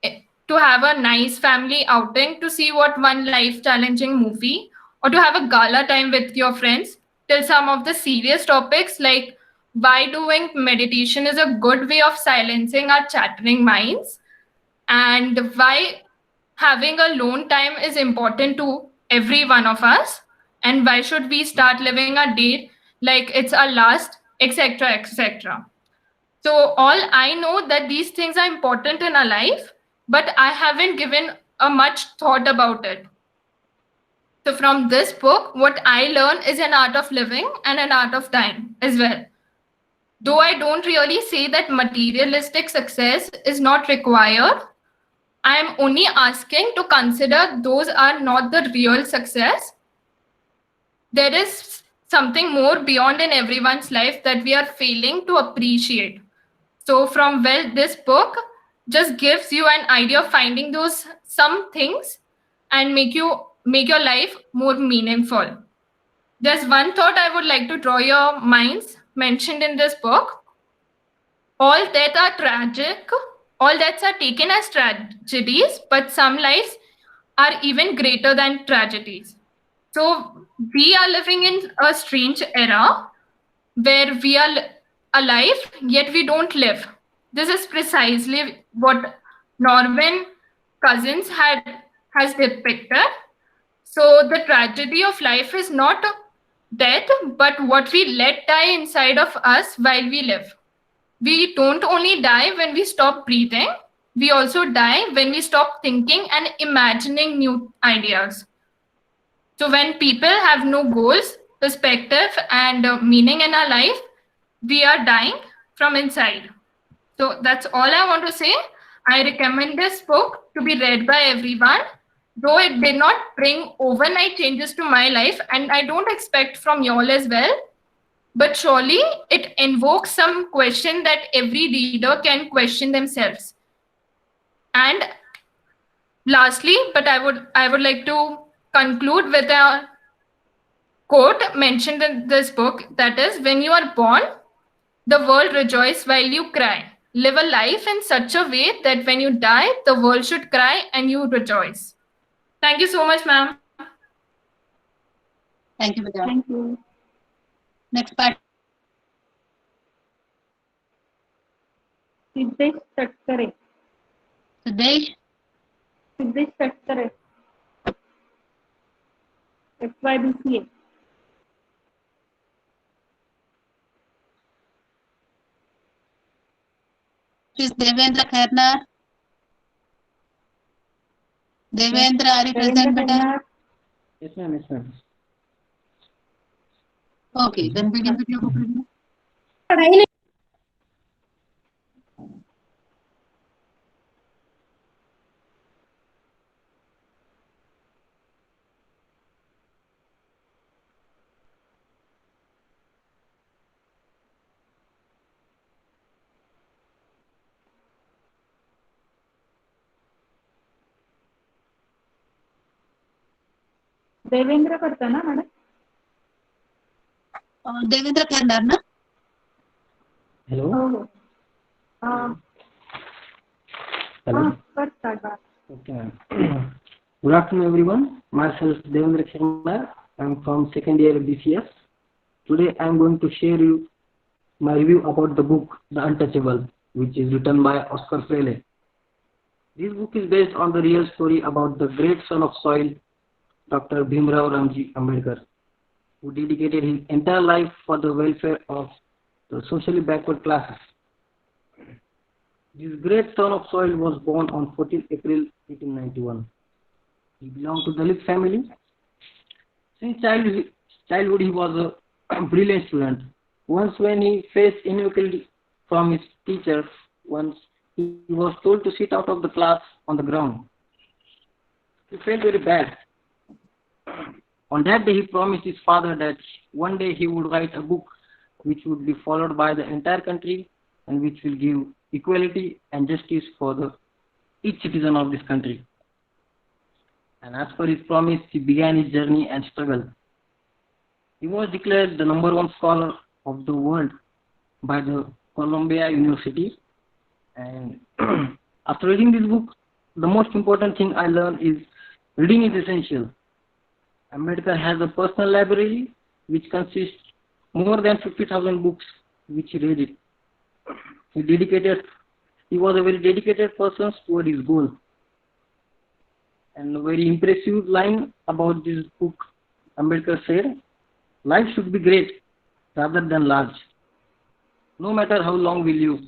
to have a nice family outing, to see one life-challenging movie, or to have a gala time with your friends, till some of the serious topics like why doing meditation is a good way of silencing our chattering minds, and why having a alone time is important to every one of us, and why should we start living our day like it's our last, etc., etc. So all I know that these things are important in our life, but I haven't given a much thought about it. So from this book, what I learn is an art of living and an art of dying as well. Though I don't really say that materialistic success is not required, I am only asking to consider those are not the real success. There is something more beyond in everyone's life that we are failing to appreciate. So this book just gives you an idea of finding those some things and make your life more meaningful. There's one thought I would like to draw your minds mentioned in this book. All deaths are tragic, all deaths are taken as tragedies, but some lives are even greater than tragedies. So we are living in a strange era where we are alive, yet we don't live. This is precisely what Norman Cousins has depicted. So the tragedy of life is not death, but what we let die inside of us while we live. We don't only die when we stop breathing, we also die when we stop thinking and imagining new ideas. So when people have no goals, perspective, and meaning in our life, we are dying from inside. So that's all I want to say. I recommend this book to be read by everyone, though it did not bring overnight changes to my life, and I don't expect from y'all as well. But surely it invokes some question that every reader can question themselves. And lastly, but I would like to conclude with a quote mentioned in this book, that is, when you are born, the world rejoices while you cry. Live a life in such a way that when you die, the world should cry and you rejoice. Thank you so much, ma'am. Thank you, Vidya. Thank you. Next part. Siddesh Tatkare. Siddesh. Siddesh Tatkare. FYBCA. Is Devendra Khairnar? Devendra, are you present, beta? Yes, ma'am. Yes, ma'am. Okay, then begin with your book review. Devendra करता ना madam? Devendra Khairnar ना? Hello. हो. Hello. First start. Okay, ma'am. Good afternoon, everyone. Myself, Devendra Khairnar. I'm from second year of BCS. Today, I'm going to share you my review about the book, The Untouchable, which is written by Oscar Freire. This book is based on the real story about the great son of soil, Dr. Bhimrao Ramji Ambedkar, who dedicated his entire life for the welfare of the socially backward classes. This great son of soil was born on 14 April 1891. He belonged to the Dalit family. Since childhood, he was a brilliant student. Once when he faced inequality from his teacher, he was told to sit out of the class on the ground. He felt very bad. On that day, he promised his father that one day he would write a book which would be followed by the entire country and which will give equality and justice for each citizen of this country. And as per his promise, he began his journey and struggle. He was declared the #1 scholar of the world by the Columbia University. And after reading this book, the most important thing I learned is reading is essential. Ambedkar has a personal library which consists more than 50,000 books which he read it. He was a very dedicated person toward his goal. And a very impressive line about this book, Ambedkar said, life should be great rather than large. No matter how long we live,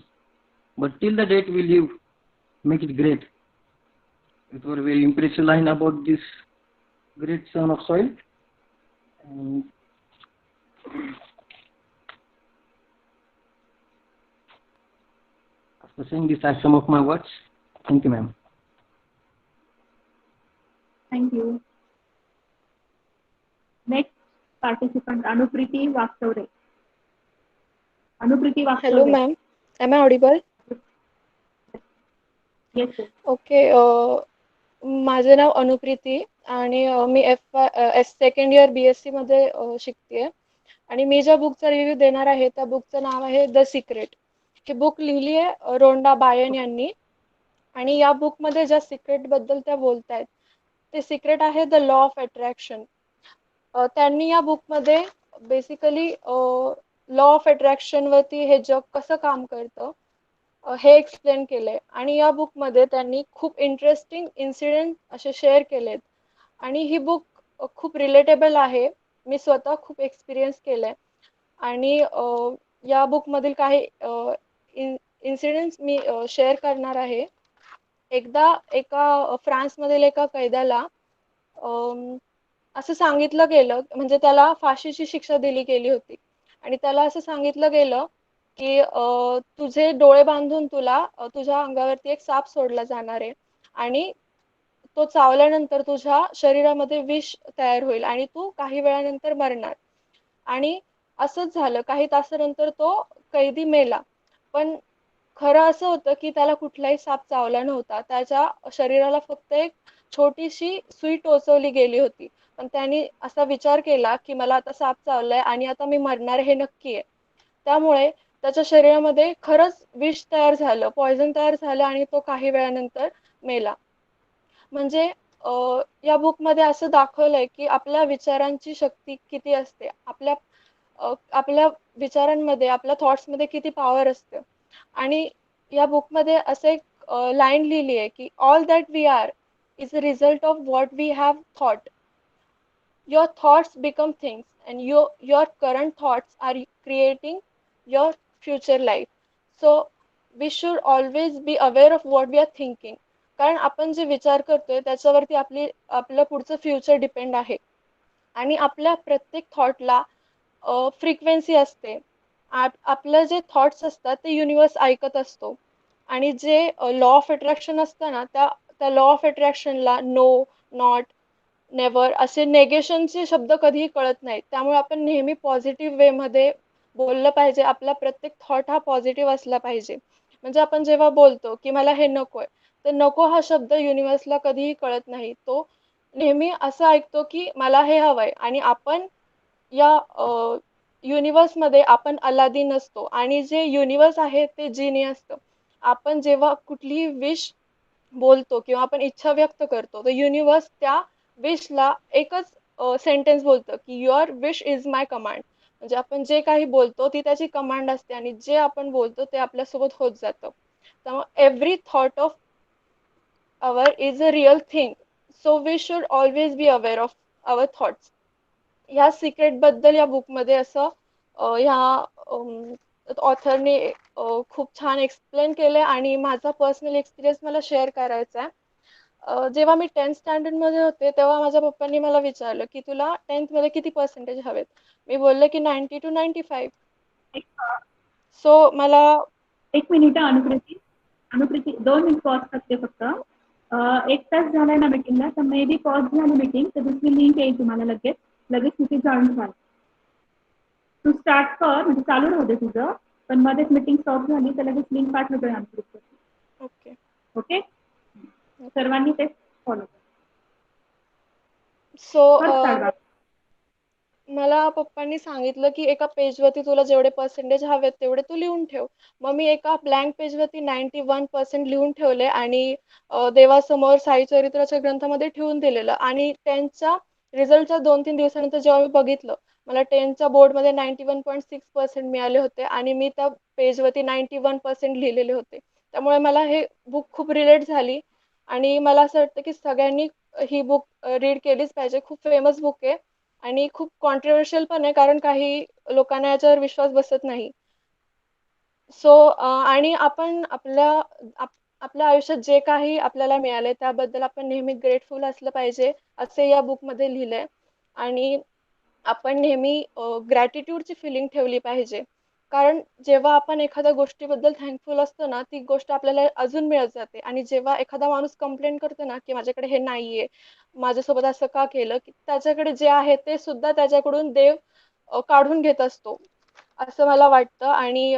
but till the date we live, make it great. It was a very impressive line about this great son of soil. And for saying these are some of my words. Thank you, ma'am. Thank you. Next participant, Anupriti Vastavre. Anupriti Vastavre. Hello, ma'am. Am I audible? Yes, sir. Okay. माझं नाव अनुप्रीती आणि मी second year BSc मध्ये शिकतेय आणि मी ज्या बुकचा review देणार आहे त्या बुकचं नाव आहे the secret. He book लिहिली आहे रोंडा बायन यांनी आणि या बुकमध्ये ज्या सिक्रेट बद्दल त्या बोलतायत ते सिक्रेट आहे द लॉ ऑफ अट्रॅक्शन. त्यांनी या बुकमध्ये बेसिकली लॉ ऑफ अट्रॅक्शन वरती हे जग कसं काम करतं हे एक्सप्लेन केलंय आणि या बुकमध्ये त्यांनी खूप इंटरेस्टिंग इन्सिडेंट असे शेअर केलेत आणि ही बुक खूप रिलेटेबल आहे. मी स्वतः खूप एक्सपिरियन्स केलंय आणि या बुकमधील काही इन्सिडेंट्स मी शेअर करणार आहे. एकदा एका फ्रान्समधील एका कैद्याला असं सांगितलं गेलं, म्हणजे त्याला फाशीची शिक्षा दिली गेली होती आणि त्याला असं सांगितलं गेलं की तुझे डोळे बांधून तुला तुझ्या अंगावरती एक साप सोडला जाणार आहे आणि तो चावल्यानंतर तुझ्या शरीरामध्ये विष तयार होईल आणि तू काही वेळानंतर मरणार. आणि असंच झालं. काही तासानंतर तो कैदी मेला. पण खरं असं होतं की त्याला कुठलाही साप चावला नव्हता. त्याच्या शरीराला फक्त एक छोटीशी सुई टोचवली गेली होती. पण त्याने असा विचार केला की मला आता साप चावलाय आणि आता मी मरणार हे नक्की आहे. त्यामुळे त्याच्या शरीरामध्ये खरंच विष तयार झालं, पॉयझन तयार झालं आणि तो काही वेळानंतर मेला. म्हणजे या बुकमध्ये असं दाखवलंय की आपल्या विचारांची शक्ती किती असते, आपल्या विचारांमध्ये, आपल्या थॉट्समध्ये किती पॉवर असते. आणि या बुकमध्ये असं एक लाईन लिहिली आहे की all that we are is a result of what we have thought. Your thoughts become things and your current thoughts are creating your future life. So we should always be aware of what we are thinking. कारण आपण जे विचार करतोय त्याच्यावरती आपलं पुढचं future depend आहे आणि आपल्या प्रत्येक थॉटला फ्रिक्वेन्सी असते. आपलं जे थॉट्स असतात ते युनिवर्स ऐकत असतो आणि जे लॉ ऑफ अट्रॅक्शन असतं ना त्या लॉ ऑफ अट्रॅक्शनला नो, नॉट, नेवर असे नेगेशनचे शब्द कधीही कळत नाहीत. त्यामुळे आपण नेहमी पॉझिटिव्ह वे मध्ये बोललं पाहिजे. आपला प्रत्येक थॉट हा पॉझिटिव्ह असला पाहिजे. म्हणजे आपण जेव्हा बोलतो की मला हे नकोय, तर नको हा शब्द युनिवर्सला कधीही कळत नाही. तो नेहमी असं ऐकतो की मला हे हवंय आणि आपण या युनिवर्स मध्ये आपण अलादीन असतो आणि जे युनिवर्स आहे ते जिनी असतं. आपण जेव्हा कुठलीही विश बोलतो किंवा आपण इच्छा व्यक्त करतो तर युनिवर्स त्या विशला एकच सेंटेन्स बोलतं की your wish is my command. म्हणजे आपण जे काही बोलतो ती त्याची कमांड असते आणि जे आपण बोलतो ते आपल्यासोबत होत जातं. त्यामुळे every thought of ours is a real thing. So we should always be aware of our thoughts. ह्या सिक्रेट बद्दल या बुकमध्ये असं ह्या ऑथरने खूप छान एक्सप्लेन केलंय आणि माझा पर्सनल एक्सपिरियन्स मला शेअर करायचा आहे. जेव्हा मी 10th स्टँडर्ड मध्ये होते तेव्हा माझ्या पप्पांनी मला विचारलं की तुला 10th मध्ये किती पर्सेंटेज हवेत. मी बोलले की 90 to 95. सो मला एक मिनिट अनुप्रीती 2 मिनिट पॉज करते फक्त. 1 तास झालाय ना मीटिंगला, तर मे बी पॉज झाली मीटिंग तर दुसरी लिंक येईल तुम्हाला लगेच तिथे जॉईन व्हाल. तू स्टार्ट कर, म्हणजे चालू राहू दे तुझं, पण मध्येच मीटिंग स्टॉप झाली तर लगेच लिंक पाठवतोय अनुप्रीती. ओके ओके, सर्वांनी ते फॉलो कर. सो मला पप्पांनी सांगितलं की एका पेजवरती तुला जेवढे पर्सेंटेज हवेत तेवढे तू लिहून ठेव. मग मी एका ब्लँक पेजवरती 91% लिहून ठेवले आणि देवासमोर साई चरित्राच्या ग्रंथामध्ये ठेवून दिलेलं. आणि 10च्या रिझल्टच्या 2-3 दिवसानंतर जेव्हा मी बघितलं मला 10च्या बोर्डमध्ये 91.6% मिळाले होते आणि मी त्या पेजवरती 91% लिहिलेले होते. त्यामुळे मला हे बुक खूप रिलेट झाली आणि मला असं वाटतं की सगळ्यांनी ही बुक रीड केलीच पाहिजे. खूप फेमस बुक आहे आणि खूप कॉन्ट्रोवर्शियल पण आहे कारण काही लोकांना याच्यावर विश्वास बसत नाही. सो आणि आपण आपल्या आयुष्यात जे काही आपल्याला मिळाले त्याबद्दल आपण नेहमी ग्रेटफुल असलं पाहिजे असे या बुकमध्ये लिहिलंय. आणि आपण नेहमी ग्रॅटिट्यूडची फिलिंग ठेवली पाहिजे. कारण जेव्हा आपण एखाद्या गोष्टीबद्दल थँकफुल असतो ना, ती गोष्ट आपल्याला अजून मिळत जाते. आणि जेव्हा एखादा माणूस कंप्लेंट करतो ना, की माझ्याकडे हे नाहीये, माझ्यासोबत असं का केलं, की त्याच्याकडे जे आहे ते सुद्धा त्याच्याकडून देव काढून घेत असतो, असं मला वाटतं. आणि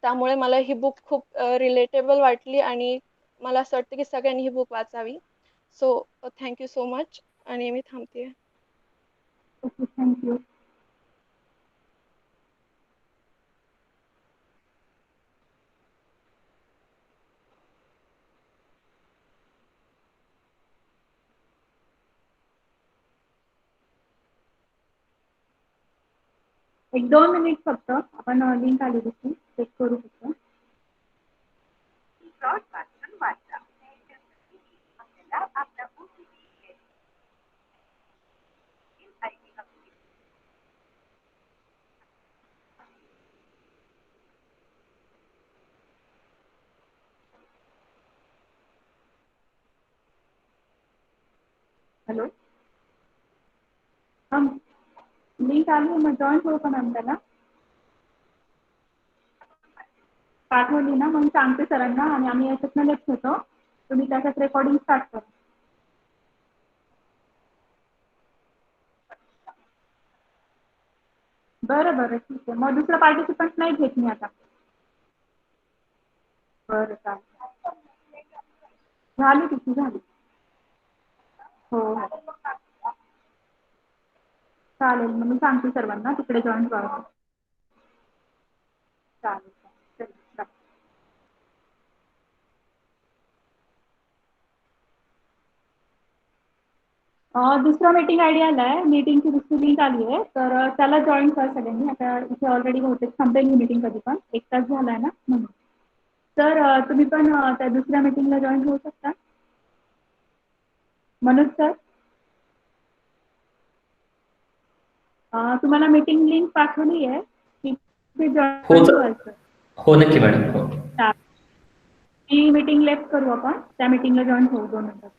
त्यामुळे मला ही बुक खूप रिलेटेबल वाटली आणि मला असं वाटतं की सगळ्यांनी ही बुक वाचावी. सो थँक्यू सो मच आणि मी थांबते. Okay, thank you. एक 2 मिनिट फक्त आपण लिंक आली तशी चेक करू फक्त. हॅलो, हां लिंक आली मग जॉईन करू का मॅम त्याला? पाठवली ना, मग सांगते सरांना आणि आम्ही याच्यातनं लेक्च होतो. तुम्ही त्याच्यात रेकॉर्डिंग स्टार्ट करा. बरं बरं ठीक आहे. मग दुसरं पार्टिसिपंट नाही घेत मी आता. बरं चालेल. झाली तिची झाली. हो हो चालेल. मग मी सांगते सर्वांना तिकडे जॉईन करा. चालेल चालेल. चल बाय. दुसरा मीटिंग आयडी आलाय. मीटिंगची दुसरी लिंक आली आहे, तर त्याला जॉईन कर सगळ्यांनी. आता इथे ऑलरेडी बहुतेक संपेल ही मीटिंग कधी पण 1 तास झालाय ना म्हणून. तर तुम्ही पण त्या दुसऱ्या मीटिंगला जॉईन होऊ शकता. मनोज सर, तुम्हाला मीटिंग लिंक पाठवली आहे की हो जॉईन सर. व्हायचं? हो नक्की मॅडम. हो. ती मीटिंग लेफ्ट करू आपण. त्या मीटिंगला जॉईन होऊ 2 मिनिटात.